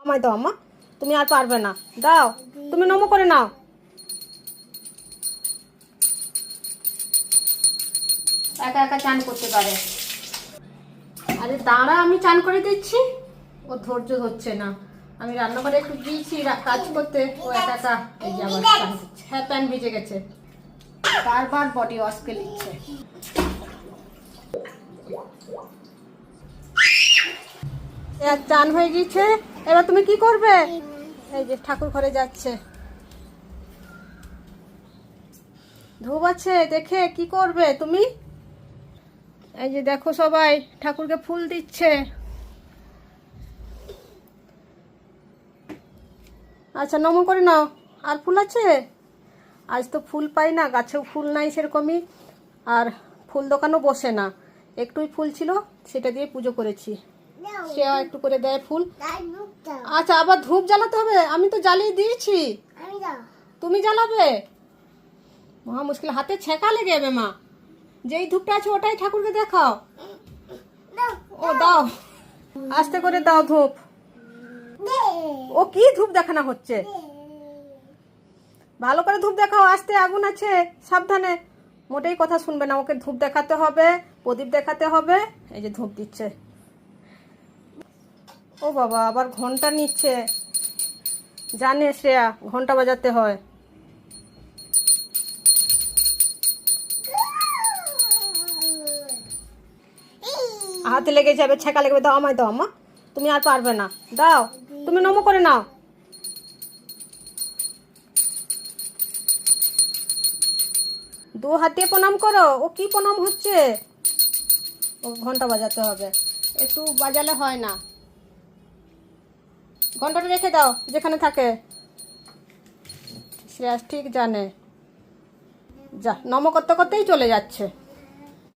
আমায় দাও আম্মা, তুমি আর পারবে না, দাও তুমি নমো করে নাও। একা একা চান করতে পারে। আরে দাঁড়া, আমি চান করে দিচ্ছি। ও ধৈর্য ধরছে না। আমি রান্নাঘরে একটু গিয়েছি কাজ করতে, ও একা একা এই যে আবার চান করছে। হ্যাঁ, প্যান্ট ভিজে গেছে, বারবার বডি ওয়াশকে লিখছে। চান হয়ে গিয়েছে, এবার তুমি কি করবে? এই যে ঠাকুর ঘরে যাচ্ছে, ধূপ আছে দেখে কি করবে তুমি? এই যে দেখো সবাই ঠাকুরকে ফুল দিচ্ছে। আচ্ছা, নমো করে নাও। আর ফুল আছে? আজ তো ফুল পাই না, গাছেও ফুল নাই সেরকমই, আর ফুল দোকানও বসে না। একটুই ফুল ছিল, সেটা দিয়ে পুজো করেছি। সে একটু করে দেয় ফুল। আচ্ছা, আবার ধূপ জ্বালাতে হবে? আমি তো জ্বালিয়ে দিয়েছি। তুমি জ্বালাবে? মহা মুশকিল, হাতে ছেঁকা লেগে যাবে মা। যেই ধূপটা আছে ওটাই ঠাকুরকে দেখাও। ও দাও, আস্তে করে দাও ধূপ। ও কি ধূপ দেখানো হচ্ছে? ভালো করে ধূপ দেখাও, আস্তে, আগুন আছে, সাবধানে। মোটেই কথা শুনবে না, ওকে ধূপ দেখাতে হবে, প্রদীপ দেখাতে হবে। এই যে ধূপ দিচ্ছে। ও বাবা, আবার ঘন্টা নিচ্ছে। জানে শ্রেয়া ঘন্টা বাজাতে হয়। হাতে লেগে যাবে, ছেঁকা লেগে। দাও আমায় দাও আম্মা, তুমি আর পারবে না, দাও তুমি নমো করে নাও। দু হাতে প্রণাম করো। ও কি প্রণাম হচ্ছে? ও ঘন্টা বাজাতে হবে, একটু বাজালে হয় না। ঘন্টাটা রেখে দাও যেখানে থাকে। শ্রেয়াস ঠিক জানে। যা, নমো করতে করতেই চলে যাচ্ছে।